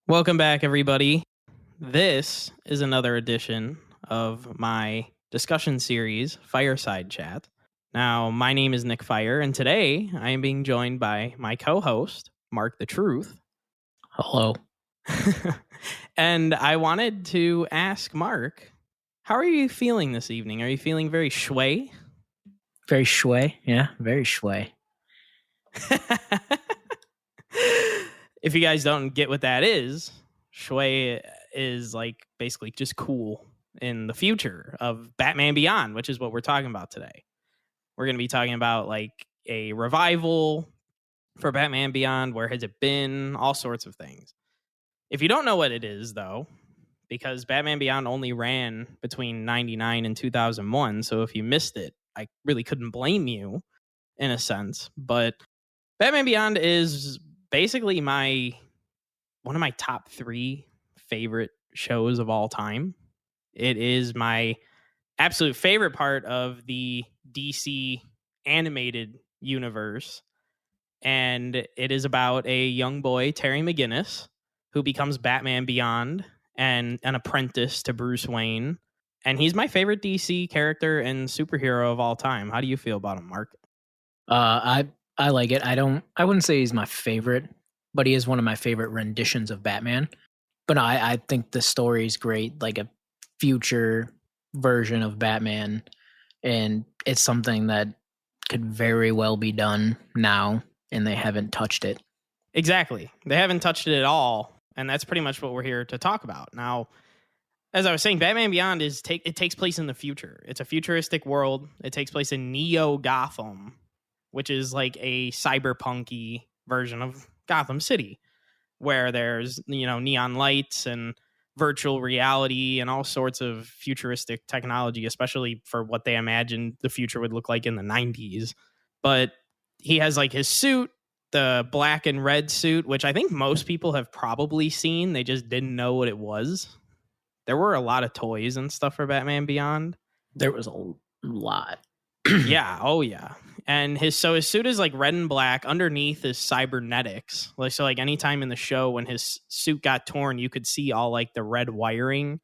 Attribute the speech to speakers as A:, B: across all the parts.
A: Welcome back, everybody. This is another edition of my discussion series, Fireside Chat. Now, my name is Nick Fire, and today I am being joined by my co-host, MarcTheTruth.
B: Hello.
A: And I wanted to ask Mark, how are you feeling this evening? Are you feeling very Schway?
B: Very Schway. Yeah, very Schway.
A: If you guys don't get what that is, Schway is like basically just cool in the future of Batman Beyond, which is what we're talking about today. We're going to be talking about like a revival for Batman Beyond. Where has it been? All sorts of things. If you don't know what it is, though, because Batman Beyond only ran between 99 and 2001, so if you missed it, I really couldn't blame you in a sense. But Batman Beyond is basically one of my top 3 favorite shows of all time. It is my absolute favorite part of the DC animated universe. And it is about a young boy, Terry McGinnis, who becomes Batman Beyond and an apprentice to Bruce Wayne. And he's my favorite DC character and superhero of all time. How do you feel about him, Mark?
B: I like it. I wouldn't say he's my favorite, but he is one of my favorite renditions of Batman. But I think the story is great, like a future version of Batman, and it's something that could very well be done now, and they haven't touched it.
A: Exactly. They haven't touched it at all, and that's pretty much what we're here to talk about. Now, as I was saying, Batman Beyond it takes place in the future. It's a futuristic world. It takes place in Neo Gotham, which is like a cyberpunky version of Gotham City, where there's, neon lights and virtual reality and all sorts of futuristic technology, especially for what they imagined the future would look like in the 90s. But he has like his suit, the black and red suit, which I think most people have probably seen. They just didn't know what it was. There were a lot of toys and stuff for Batman Beyond.
B: There was a lot.
A: Yeah. Oh, yeah. And his suit is like red and black. Underneath is cybernetics. So anytime in the show when his suit got torn, you could see all like the red wiring.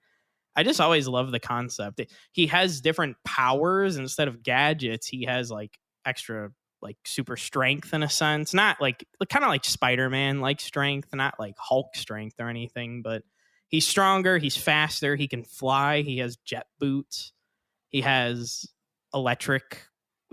A: I just always love the concept. He has different powers instead of gadgets. He has like extra like super strength in a sense, not like kind of like Spider-Man like strength, not like Hulk strength or anything, but he's stronger. He's faster. He can fly. He has jet boots. He has electric,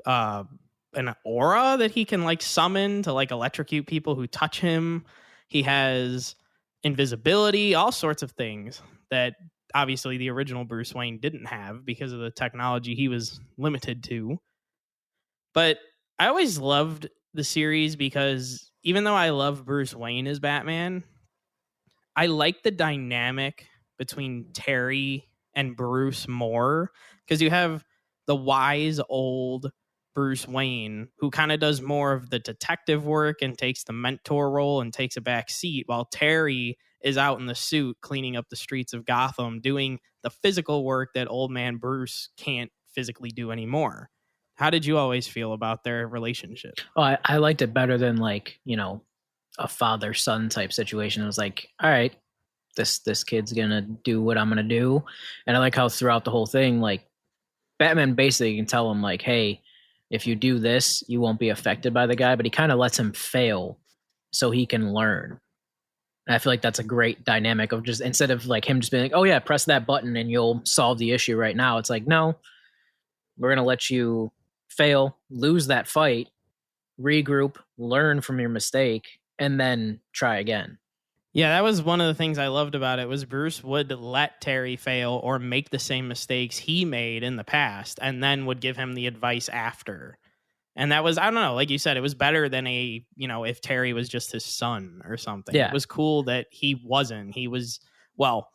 A: an aura that he can like summon to like electrocute people who touch him. He has invisibility, all sorts of things that obviously the original Bruce Wayne didn't have because of the technology he was limited to. But I always loved the series because even though I love Bruce Wayne as Batman, I like the dynamic between Terry and Bruce more, because you have the wise old Bruce Wayne who kind of does more of the detective work and takes the mentor role and takes a back seat, while Terry is out in the suit cleaning up the streets of Gotham, doing the physical work that old man Bruce can't physically do anymore. How did you always feel about their relationship?
B: Oh, I liked it better than like, a father-son type situation. It was like, all right, this kid's gonna do what I'm gonna do. And I like how throughout the whole thing, like Batman basically can tell him like, hey, if you do this, you won't be affected by the guy, but he kind of lets him fail so he can learn. And I feel like that's a great dynamic of just, instead of like him just being like, oh yeah, press that button and you'll solve the issue right now. It's like, no, we're going to let you fail, lose that fight, regroup, learn from your mistake, and then try again.
A: Yeah, that was one of the things I loved about it, was Bruce would let Terry fail or make the same mistakes he made in the past and then would give him the advice after. And that was, I don't know, like you said, it was better than if Terry was just his son or something.
B: Yeah.
A: It was cool that he wasn't. He was, well,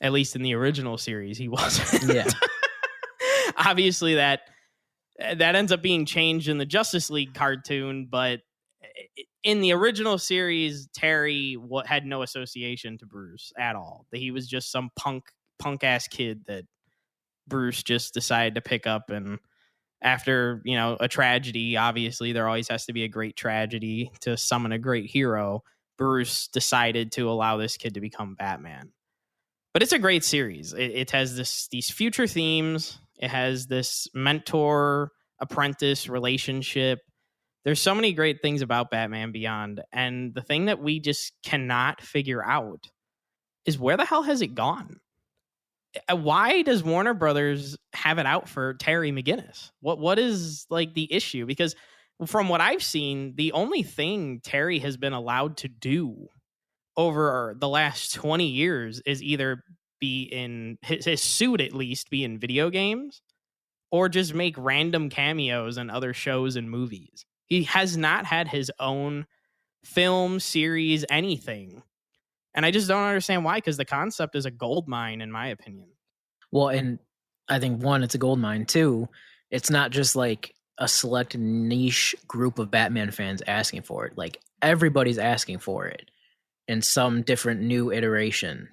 A: at least in the original series, he wasn't.
B: Yeah.
A: Obviously, that ends up being changed in the Justice League cartoon, but in the original series, Terry had no association to Bruce at all. He was just some punk ass kid that Bruce just decided to pick up. And after, a tragedy, obviously there always has to be a great tragedy to summon a great hero. Bruce decided to allow this kid to become Batman. But it's a great series. It has these future themes. It has this mentor apprentice relationship. There's so many great things about Batman Beyond. And the thing that we just cannot figure out is, where the hell has it gone? Why does Warner Brothers have it out for Terry McGinnis? What is like the issue? Because from what I've seen, the only thing Terry has been allowed to do over the last 20 years is either be in his suit, at least be in video games, or just make random cameos in other shows and movies. He has not had his own film, series, anything. And I just don't understand why, because the concept is a gold mine, in my opinion.
B: Well, and I think, one, it's a gold mine. Two, it's not just like a select niche group of Batman fans asking for it. Like, everybody's asking for it in some different new iteration.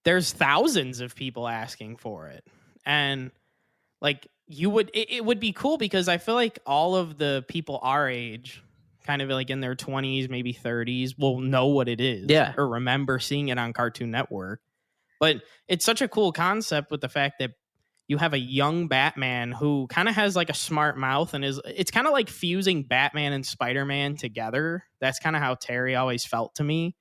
A: There's thousands of people asking for it. And like, it would be cool, because I feel like all of the people our age, kind of like in their 20s, maybe 30s, will know what it is.
B: Yeah.
A: Or remember seeing it on Cartoon Network. But it's such a cool concept, with the fact that you have a young Batman who kind of has like a smart mouth, and it's kind of like fusing Batman and Spider-Man together. That's kind of how Terry always felt to me.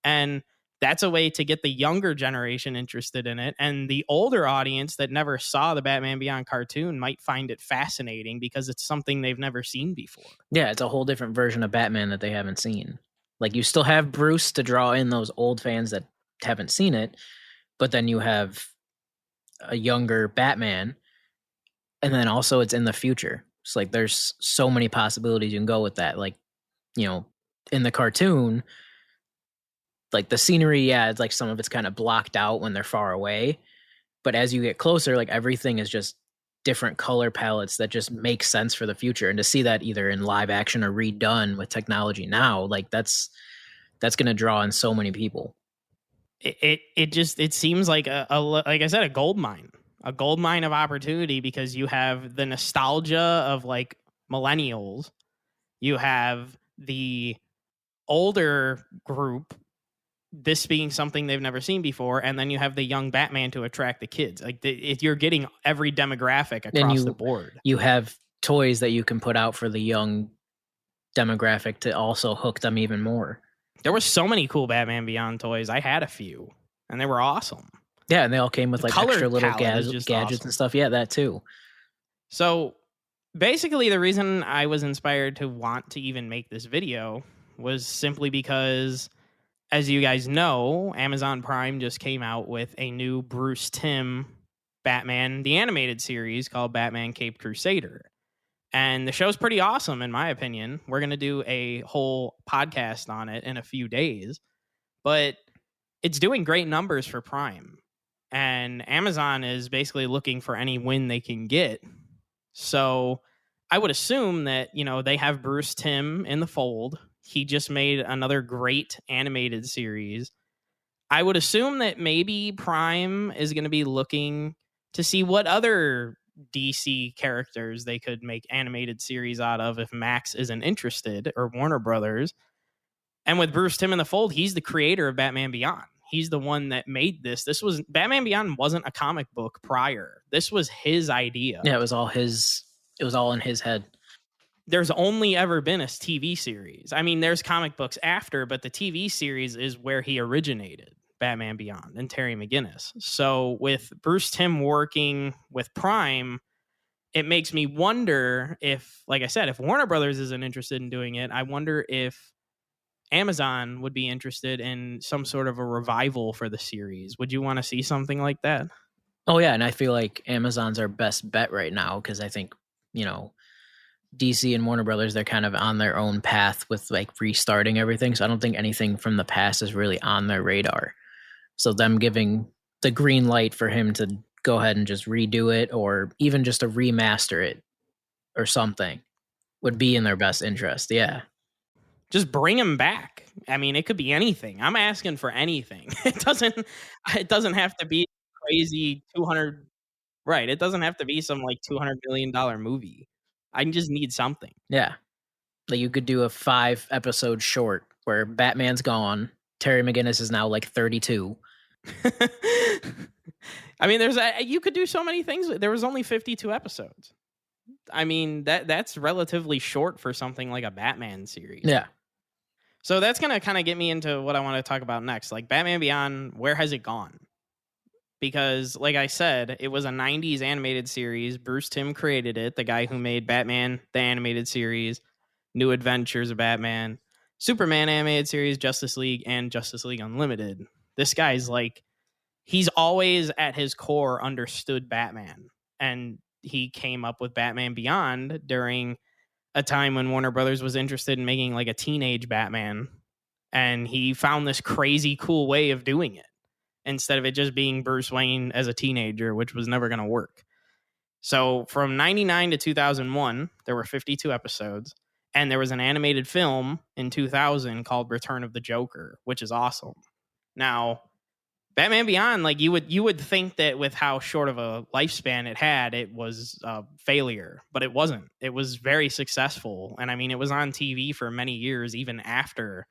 A: And that's a way to get the younger generation interested in it. And the older audience that never saw the Batman Beyond cartoon might find it fascinating, because it's something they've never seen before.
B: Yeah, it's a whole different version of Batman that they haven't seen. Like, you still have Bruce to draw in those old fans that haven't seen it, but then you have a younger Batman, and then also it's in the future. It's like, there's so many possibilities you can go with that. Like, in the cartoon, like, the scenery, yeah, it's like some of it's kind of blocked out when they're far away, but as you get closer, like, everything is just different color palettes that just make sense for the future. And to see that either in live action or redone with technology now, like, that's going to draw in so many people.
A: It seems like like I said, a gold mine of opportunity, because you have the nostalgia of like millennials, you have the older group, this being something they've never seen before, and then you have the young Batman to attract the kids. Like, you're getting every demographic across the board.
B: You have toys that you can put out for the young demographic to also hook them even more.
A: There were so many cool Batman Beyond toys. I had a few, and they were awesome.
B: Yeah, and they all came with like extra little gadgets
A: awesome.
B: And stuff. Yeah, that too.
A: So basically, the reason I was inspired to want to even make this video was simply because, as you guys know, Amazon Prime just came out with a new Bruce Timm Batman, the animated series called Batman Caped Crusader. And the show's pretty awesome, in my opinion. We're going to do a whole podcast on it in a few days. But it's doing great numbers for Prime. And Amazon is basically looking for any win they can get. So I would assume that, they have Bruce Timm in the fold. He just made another great animated series. I would assume that maybe Prime is going to be looking to see what other DC characters they could make animated series out of if Max isn't interested, or Warner Brothers. And with Bruce Timm in the fold, he's the creator of Batman Beyond. He's the one that made this. Batman Beyond wasn't a comic book prior. This was his idea.
B: Yeah, it was all in his head.
A: There's only ever been a TV series. I mean, there's comic books after, but the TV series is where he originated, Batman Beyond, and Terry McGinnis. So with Bruce Timm working with Prime, it makes me wonder if, like I said, if Warner Brothers isn't interested in doing it, I wonder if Amazon would be interested in some sort of a revival for the series. Would you want to see something like that?
B: Oh yeah, and I feel like Amazon's our best bet right now, because I think, DC and Warner Brothers, they're kind of on their own path with like restarting everything. So I don't think anything from the past is really on their radar. So them giving the green light for him to go ahead and just redo it, or even just to remaster it or something, would be in their best interest. Yeah.
A: Just bring him back. I mean, it could be anything. I'm asking for anything. It doesn't have to be crazy 200. Right. It doesn't have to be some like $200 million movie. I just need something.
B: Yeah. Like, you could do a 5-episode short where Batman's gone. Terry McGinnis is now like 32.
A: I mean, you could do so many things. There was only 52 episodes. I mean, that's relatively short for something like a Batman series.
B: Yeah.
A: So that's going to kind of get me into what I want to talk about next. Like Batman Beyond, where has it gone? Because, like I said, it was a 90s animated series. Bruce Timm created it, the guy who made Batman, the animated series, New Adventures of Batman, Superman animated series, Justice League, and Justice League Unlimited. This guy's like, he's always at his core understood Batman. And he came up with Batman Beyond during a time when Warner Brothers was interested in making like a teenage Batman. And he found this crazy cool way of doing it, instead of it just being Bruce Wayne as a teenager, which was never going to work. So from 99 to 2001, there were 52 episodes, and there was an animated film in 2000 called Return of the Joker, which is awesome. Now, Batman Beyond, like you would think that with how short of a lifespan it had, it was a failure, but it wasn't. It was very successful. And I mean, it was on TV for many years, even after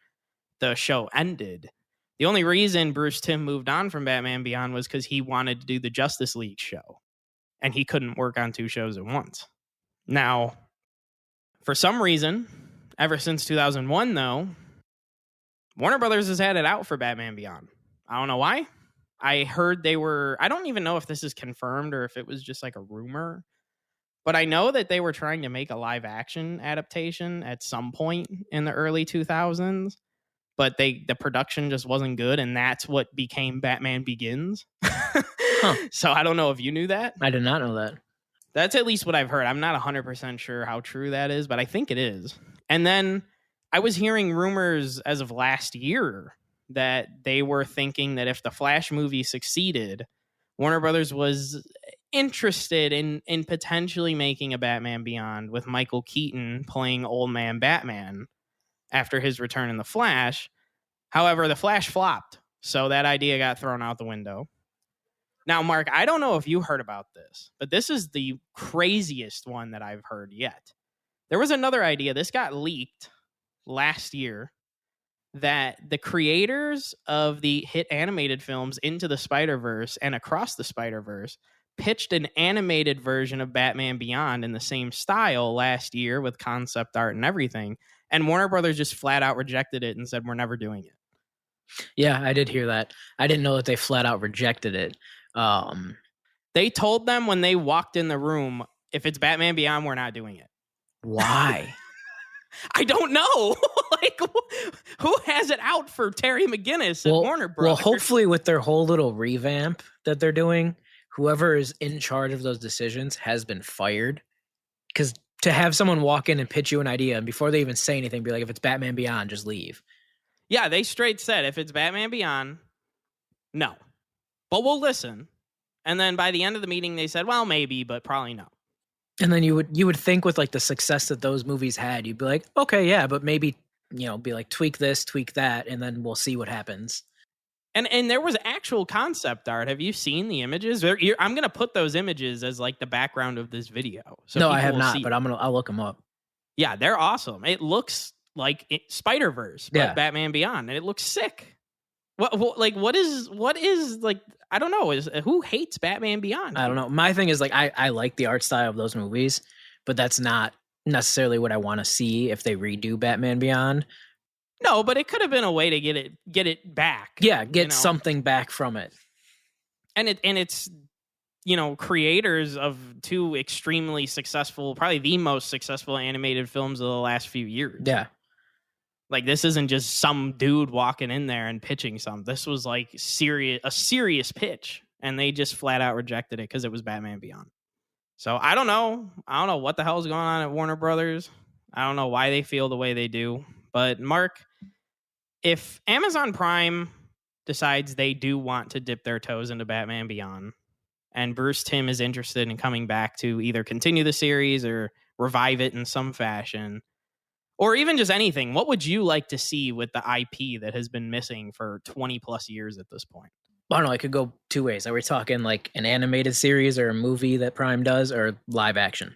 A: the show ended. The only reason Bruce Timm moved on from Batman Beyond was because he wanted to do the Justice League show, and he couldn't work on two shows at once. Now, for some reason, ever since 2001, though, Warner Brothers has had it out for Batman Beyond. I don't know why. I heard I don't even know if this is confirmed or if it was just like a rumor, but I know that they were trying to make a live action adaptation at some point in the early 2000s. But the production just wasn't good, and that's what became Batman Begins. So I don't know if you knew that.
B: I did not know that.
A: That's at least what I've heard. I'm not 100% sure how true that is, but I think it is. And then I was hearing rumors as of last year that they were thinking that if the Flash movie succeeded, Warner Brothers was interested in potentially making a Batman Beyond with Michael Keaton playing Old Man Batman after his return in The Flash. However, The Flash flopped, so that idea got thrown out the window. Now, Mark, I don't know if you heard about this, but this is the craziest one that I've heard yet. There was another idea. This got leaked last year, that the creators of the hit animated films Into the Spider-Verse and Across the Spider-Verse pitched an animated version of Batman Beyond in the same style last year with concept art and everything. And Warner Brothers just flat out rejected it and said, we're never doing it.
B: Yeah, I did hear that. I didn't know that they flat out rejected it.
A: They told them when they walked in the room, if it's Batman Beyond, we're not doing it.
B: Why?
A: I don't know. Like, who has it out for Terry McGinnis at Warner Brothers?
B: Well, hopefully with their whole little revamp that they're doing, whoever is in charge of those decisions has been fired. Because to have someone walk in and pitch you an idea, and before they even say anything, be like, if it's Batman Beyond, just leave.
A: Yeah, they straight said, if it's Batman Beyond, no. But we'll listen. And then by the end of the meeting, they said, well, maybe, but probably no.
B: And then you would think with like the success that those movies had, you'd be like, okay, yeah, but maybe, be like, tweak this, tweak that, and then we'll see what happens.
A: And there was actual concept art. Have you seen the images? I'm going to put those images as like the background of this video. So
B: no, I have not, but I'll look them up.
A: Yeah, they're awesome. It looks like Spider-Verse, but Batman Beyond, and it looks sick. What is like, I don't know, who hates Batman Beyond?
B: I don't know. My thing is like, I like the art style of those movies, but that's not necessarily what I want to see if they redo Batman Beyond.
A: No, but it could have been a way to get it back.
B: Yeah, get something back from it.
A: And it's creators of two extremely successful, probably the most successful animated films of the last few years.
B: Yeah.
A: Like, this isn't just some dude walking in there and pitching something. This was like a serious pitch, and they just flat out rejected it because it was Batman Beyond. So I don't know. I don't know what the hell's going on at Warner Brothers. I don't know why they feel the way they do. But Mark, if Amazon Prime decides they do want to dip their toes into Batman Beyond, and Bruce Timm is interested in coming back to either continue the series or revive it in some fashion, or even just anything, what would you like to see with the IP that has been missing for 20 plus years at this point?
B: I don't know. It could go two ways. Are we talking like an animated series or a movie that Prime does, or live action?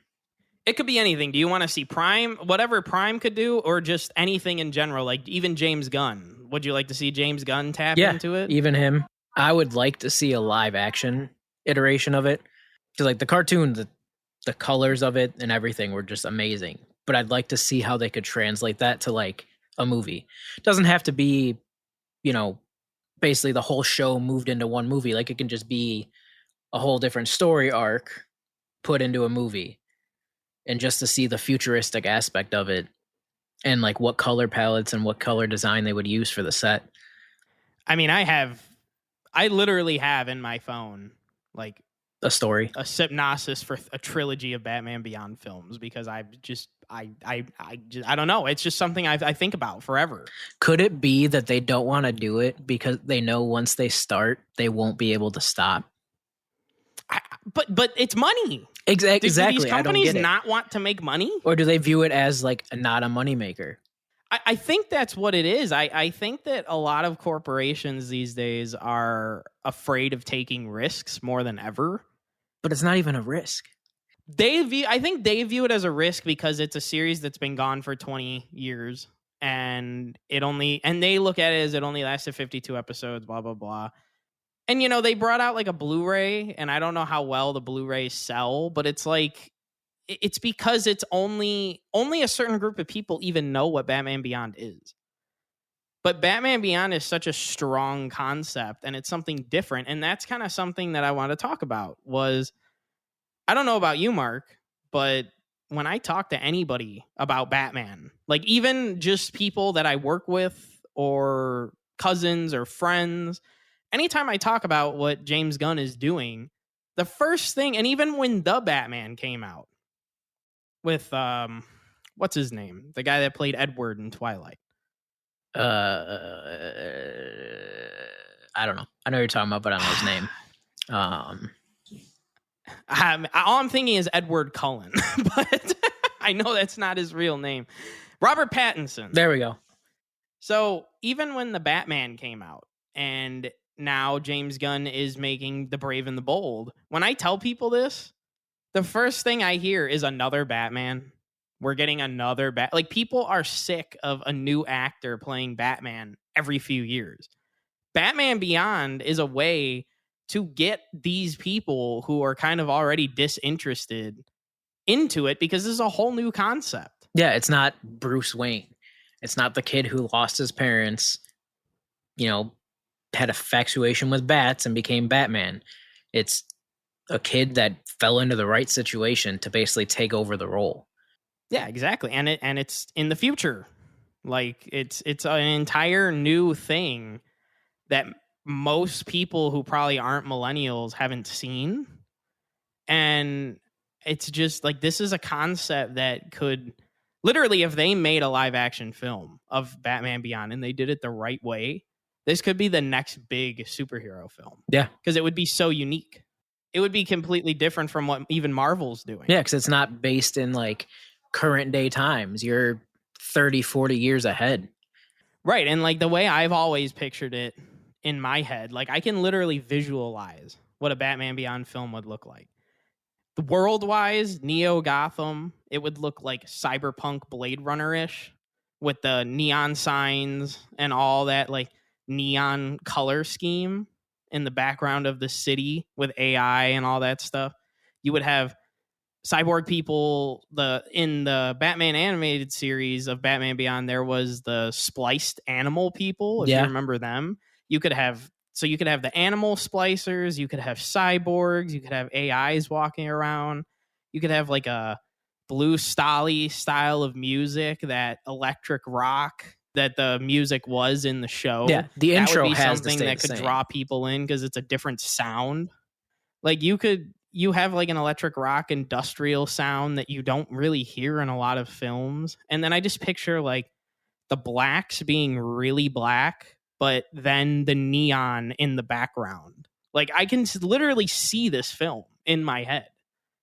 A: It could be anything. Do you want to see Prime, whatever Prime could do, or just anything in general? Like even James Gunn. Would you like to see James Gunn tap into it?
B: Even him. I would like to see a live action iteration of it. Because like the cartoon, the colors of it and everything were just amazing. But I'd like to see how they could translate that to like a movie. It doesn't have to be, you know, basically the whole show moved into one movie. Like it can just be a whole different story arc put into a movie. And just to see the futuristic aspect of it and like what color palettes and what color design they would use for the set.
A: I mean, I literally have in my phone like
B: a story,
A: a synopsis for a trilogy of Batman Beyond films, because I don't know. It's just something I think about forever.
B: Could it be that they don't want to do it because they know once they start, they won't be able to stop?
A: But it's money.
B: Exactly.
A: Do these companies not want to make money?
B: Or do they view it as like not a moneymaker?
A: I think that's what it is. I think that a lot of corporations these days are afraid of taking risks more than ever.
B: But it's not even a risk.
A: I think they view it as a risk because it's a series that's been gone for 20 years. And they look at it as it only lasted 52 episodes, blah, blah, blah. And, you know, they brought out like a Blu-ray, and I don't know how well the Blu-rays sell, but it's like, it's because it's only a certain group of people even know what Batman Beyond is. But Batman Beyond is such a strong concept, and it's something different. And that's kind of something that I want to talk about was, I don't know about you, Mark, but when I talk to anybody about Batman, like even just people that I work with or cousins or friends, anytime I talk about what James Gunn is doing, the first thing, and even when The Batman came out with, what's his name? The guy that played Edward in Twilight.
B: I don't know. I know you're talking about, but I don't know his name.
A: All I'm thinking is Edward Cullen, but I know that's not his real name. Robert Pattinson.
B: There we go.
A: So even when The Batman came out, and now James Gunn is making The Brave and the Bold, when I tell people this, the first thing I hear is another Batman. We're getting another like people are sick of a new actor playing Batman every few years. Batman Beyond is a way to get these people who are kind of already disinterested into it, because this is a whole new concept.
B: Yeah, it's not Bruce Wayne. It's not the kid who lost his parents, you know, had a infatuation with bats and became Batman. It's a kid that fell into the right situation to basically take over the role.
A: Yeah, exactly. And it's in the future. Like it's an entire new thing that most people who probably aren't millennials haven't seen. And it's just like, this is a concept that could literally, if they made a live action film of Batman Beyond and they did it the right way, this could be the next big superhero film.
B: Yeah.
A: Because it would be so unique. It would be completely different from what even Marvel's doing.
B: Yeah, because it's not based in like current day times. You're 30, 40 years ahead.
A: Right. And like the way I've always pictured it in my head, like I can literally visualize what a Batman Beyond film would look like. The world-wise, Neo Gotham, it would look like cyberpunk Blade Runner-ish with the neon signs and all that like neon color scheme in the background of the city with AI and all that stuff. You would have cyborg people. In the Batman animated series of Batman Beyond, there was the spliced animal people, if you remember them. You could have the animal splicers, you could have cyborgs, you could have AIs walking around, you could have like a Blue Stally style of music, that electric rock that the music was in the show.
B: Yeah, the intro
A: would be
B: has
A: something that could draw people in because it's a different sound. Like you have like an electric rock industrial sound that you don't really hear in a lot of films. And then I just picture like the blacks being really black, but then the neon in the background. Like I can literally see this film in my head.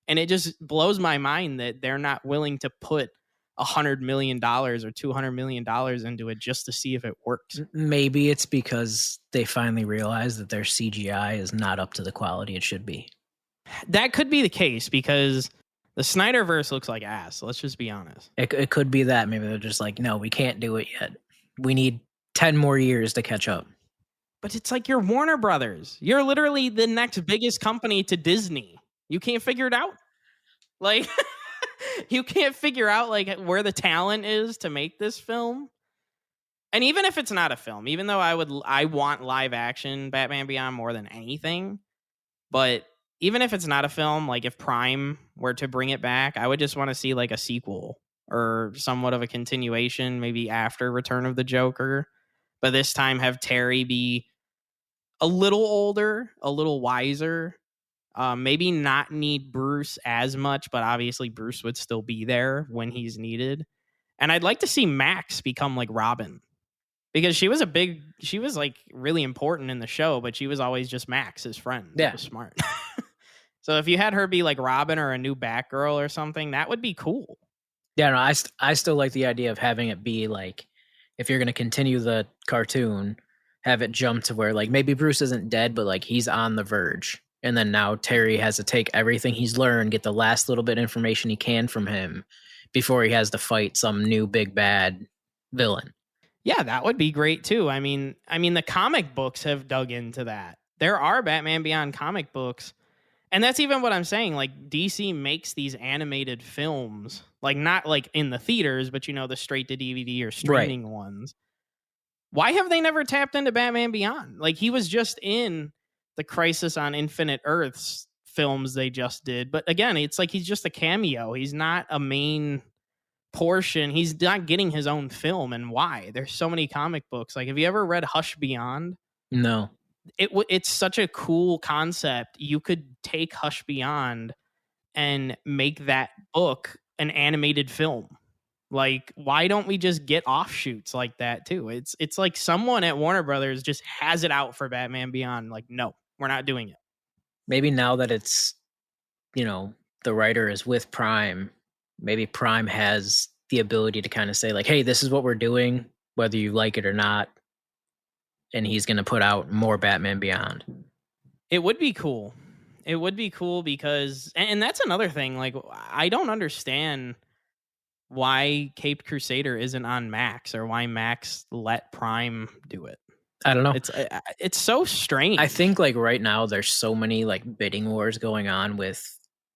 A: And it just blows my mind that they're not willing to put $100 million or $200 million into it just to see if it works.
B: Maybe it's because they finally realized that their CGI is not up to the quality it should be.
A: That could be the case, because The Snyderverse looks like ass. Let's just be honest.
B: It could be that. Maybe they're just like, no, we can't do it yet. We need 10 more years to catch up.
A: But it's like you're Warner Brothers. You're literally the next biggest company to Disney. You can't figure it out. Like, you can't figure out like where the talent is to make this film. And even if it's not a film, even though I want live action Batman Beyond more than anything, but even if it's not a film, like if Prime were to bring it back, I would just want to see like a sequel or somewhat of a continuation, maybe after Return of the Joker. But this time have Terry be a little older, a little wiser. Maybe not need Bruce as much, but obviously Bruce would still be there when he's needed. And I'd like to see Max become like Robin. Because she was like really important in the show, but she was always just Max, his friend.
B: Yeah.
A: That was smart. So if you had her be like Robin or a new Batgirl or something, that would be cool.
B: Yeah, no, I still like the idea of having it be like, if you're going to continue the cartoon, have it jump to where like maybe Bruce isn't dead, but like he's on the verge. And then now Terry has to take everything he's learned, get the last little bit of information he can from him before he has to fight some new big bad villain.
A: Yeah, that would be great too. I mean, the comic books have dug into that. There are Batman Beyond comic books. And that's even what I'm saying. Like DC makes these animated films, like not like in the theaters, but the straight to DVD or streaming ones. Why have they never tapped into Batman Beyond? Like he was just in the Crisis on Infinite Earths films they just did. But again, it's like he's just a cameo. He's not a main portion. He's not getting his own film. And why? There's so many comic books. Like, have you ever read Hush Beyond?
B: No.
A: It's such a cool concept. You could take Hush Beyond and make that book an animated film. Like, why don't we just get offshoots like that too? It's like someone at Warner Brothers just has it out for Batman Beyond. Like, no, we're not doing it.
B: Maybe now that it's, the writer is with Prime, maybe Prime has the ability to kind of say like, hey, this is what we're doing, whether you like it or not. And he's going to put out more Batman Beyond.
A: It would be cool. It would be cool because, and that's another thing. Like, I don't understand why Caped Crusader isn't on Max or why Max let Prime do it.
B: I don't know.
A: It's so strange.
B: I think like right now there's so many like bidding wars going on with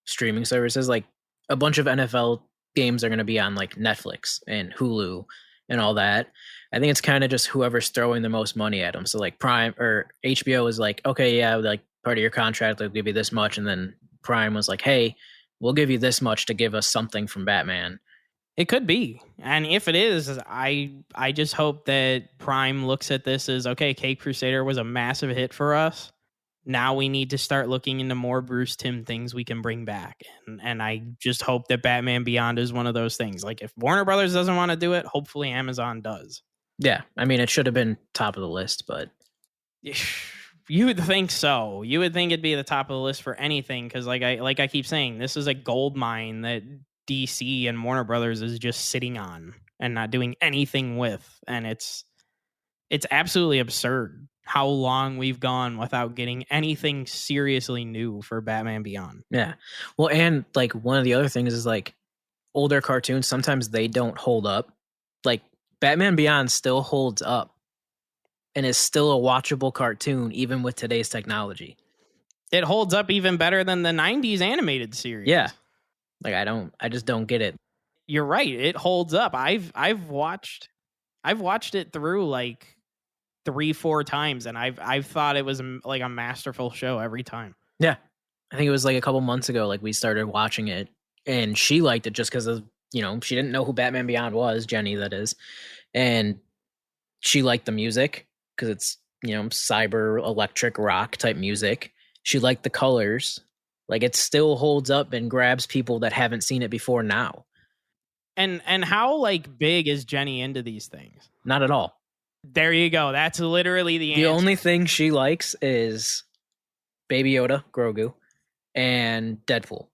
B: streaming services. Like a bunch of NFL games are going to be on like Netflix and Hulu and all that. I think it's kind of just whoever's throwing the most money at them. So like Prime or HBO is like, okay, yeah, like part of your contract, they'll give you this much. And then Prime was like, hey, we'll give you this much to give us something from Batman.
A: It could be. And if it is, I just hope that Prime looks at this as, okay, Caped Crusader was a massive hit for us. Now we need to start looking into more Bruce Timm things we can bring back. And I just hope that Batman Beyond is one of those things. Like if Warner Brothers doesn't want to do it, hopefully Amazon does.
B: Yeah. I mean, it should have been top of the list, but
A: you would think so. You would think it'd be at the top of the list for anything. Cause like I keep saying, this is a gold mine that DC and Warner Brothers is just sitting on and not doing anything with. And it's absolutely absurd how long we've gone without getting anything seriously new for Batman Beyond.
B: Yeah. Well, and like one of the other things is like older cartoons, sometimes they don't hold up. Like Batman Beyond still holds up and is still a watchable cartoon even with today's technology.
A: It holds up even better than the 90s animated series.
B: Yeah. Like I just don't get it.
A: You're right. It holds up. I've watched it through like 3-4 times and I've thought it was like a masterful show every time.
B: Yeah. I think it was like a couple months ago like we started watching it and she liked it just because of, she didn't know who Batman Beyond was, Jenny that is. And she liked the music because it's, cyber electric rock type music. She liked the colors. Like it still holds up and grabs people that haven't seen it before now.
A: And how like big is Jenny into these things?
B: Not at all.
A: There you go. That's literally the answer.
B: The only thing she likes is Baby Yoda, Grogu, and Deadpool.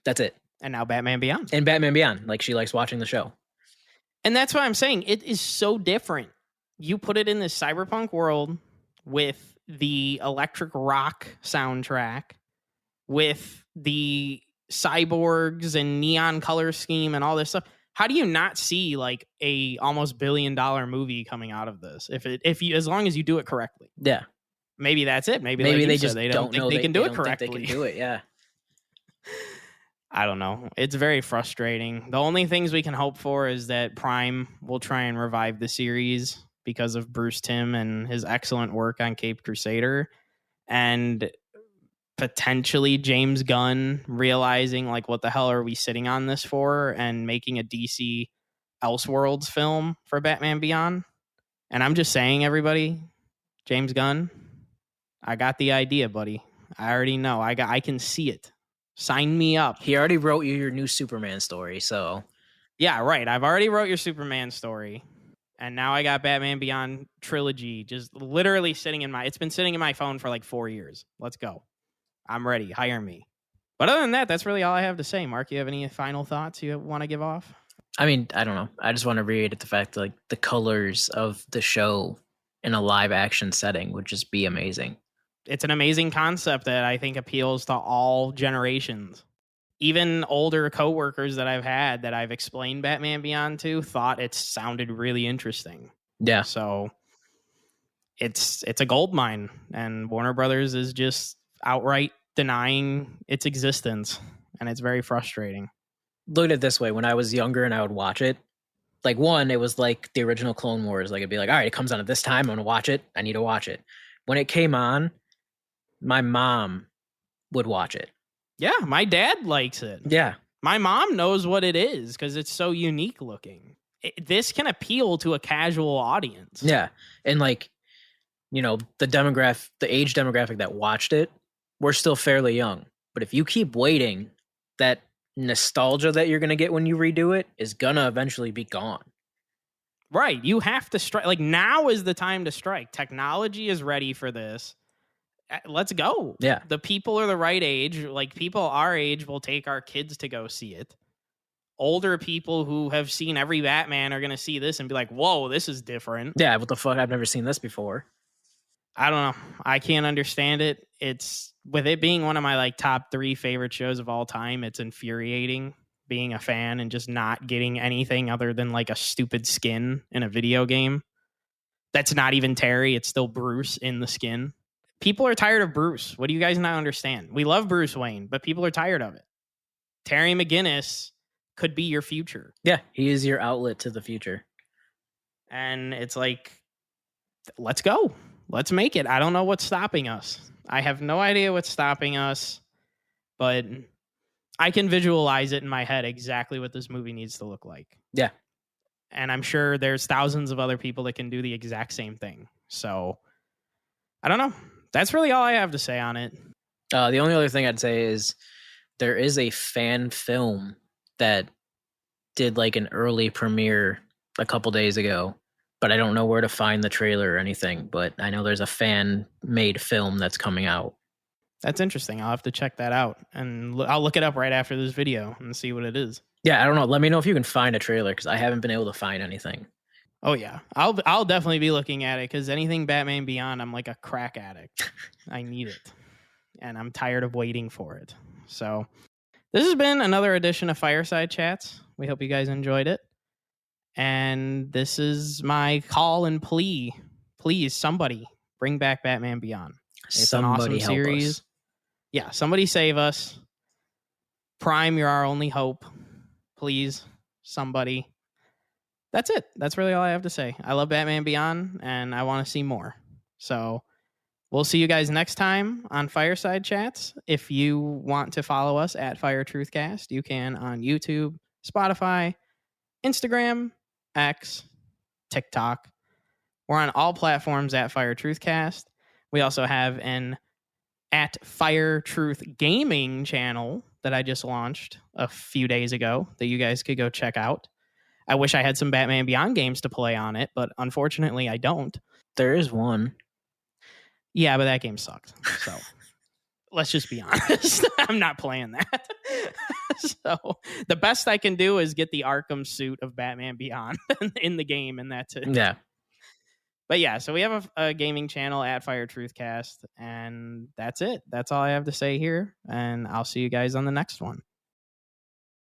B: That's it.
A: And now Batman Beyond.
B: And Batman Beyond. Like she likes watching the show.
A: And that's why I'm saying it is so different. You put it in this cyberpunk world with the electric rock soundtrack, with the cyborgs and neon color scheme and all this stuff. How do you not see like a almost $1 billion movie coming out of this? If you, as long as you do it correctly.
B: Yeah.
A: Maybe that's it. Maybe like
B: they just
A: they
B: don't
A: think
B: know
A: they can do it
B: They
A: correctly.
B: can do it. Yeah.
A: I don't know. It's very frustrating. The only things we can hope for is that Prime will try and revive the series because of Bruce Timm and his excellent work on Caped Crusader, and potentially James Gunn realizing like, what the hell are we sitting on this for, and making a DC Elseworlds film for Batman Beyond. And I'm just saying, everybody, James Gunn, I got the idea, buddy. I already know. I can see it. Sign me up.
B: He already wrote you your new Superman story, so
A: yeah, right. I've already wrote your Superman story, and now I got Batman Beyond trilogy just literally sitting in my. It's been sitting in my phone for like 4 years. Let's go. I'm ready. Hire me. But other than that, that's really all I have to say. Mark, you have any final thoughts you want to give off?
B: I mean, I don't know. I just want to reiterate the fact that like the colors of the show in a live action setting would just be amazing.
A: It's an amazing concept that I think appeals to all generations. Even older coworkers that I've had that I've explained Batman Beyond to thought it sounded really interesting.
B: Yeah.
A: So it's a goldmine, and Warner Brothers is just outright denying its existence, and it's very frustrating.
B: Look at it this way. When I was younger and I would watch it, like one, it was like the original Clone Wars. Like it'd be like, all right, it comes on at this time. I'm going to watch it. I need to watch it. When it came on, my mom would watch it.
A: Yeah, my dad likes it.
B: Yeah.
A: My mom knows what it is because it's so unique looking. This can appeal to a casual audience.
B: Yeah. And like, you know, the age demographic that watched it, we're still fairly young. But if you keep waiting, that nostalgia that you're going to get when you redo it is going to eventually be gone.
A: Right. You have to strike. Like, now is the time to strike. Technology is ready for this. Let's go.
B: Yeah.
A: The people are the right age. Like, people our age will take our kids to go see it. Older people who have seen every Batman are going to see this and be like, whoa, this is different.
B: Yeah, what the fuck? I've never seen this before.
A: I don't know. I can't understand it. It's, with it being one of my like top 3 favorite shows of all time, it's infuriating being a fan and just not getting anything other than like a stupid skin in a video game. That's not even Terry. It's still Bruce in the skin. People are tired of Bruce. What do you guys not understand? We love Bruce Wayne, but people are tired of it. Terry McGinnis could be your future.
B: Yeah, he is your outlet to the future.
A: And it's like, let's go. Let's make it. I don't know what's stopping us. I have no idea what's stopping us, but I can visualize it in my head exactly what this movie needs to look like.
B: Yeah.
A: And I'm sure there's thousands of other people that can do the exact same thing. So, I don't know. That's really all I have to say on it.
B: The only other thing I'd say is there is a fan film that did like an early premiere a couple days ago, but I don't know where to find the trailer or anything, but I know there's a fan-made film that's coming out.
A: That's interesting. I'll have to check that out, and I'll look it up right after this video and see what it is.
B: Yeah, I don't know. Let me know if you can find a trailer, because I haven't been able to find anything.
A: Oh, yeah. I'll definitely be looking at it, because anything Batman Beyond, I'm like a crack addict. I need it, and I'm tired of waiting for it. So this has been another edition of Fireside Chats. We hope you guys enjoyed it. And this is my call and plea. Please, somebody, bring back Batman Beyond. It's
B: Somebody
A: an awesome
B: help
A: series.
B: us.
A: Yeah, somebody save us. Prime, you're our only hope. Please, somebody. That's it. That's really all I have to say. I love Batman Beyond, and I want to see more. So we'll see you guys next time on Fireside Chats. If you want to follow us at FireTruthCast, you can on YouTube, Spotify, Instagram, X, TikTok. We're on all platforms at FireTruthCast. We also have an at Fire Truth Gaming channel that I just launched a few days ago that you guys could go check out. I wish I had some Batman Beyond games to play on it, but unfortunately I don't.
B: There is one.
A: Yeah, but that game sucked. So let's just be honest. I'm not playing that. So the best I can do is get the Arkham suit of Batman Beyond in the game, and that's it.
B: Yeah.
A: But yeah, so we have a gaming channel at Fire Truthcast, and that's it. That's all I have to say here, and I'll see you guys on the next one.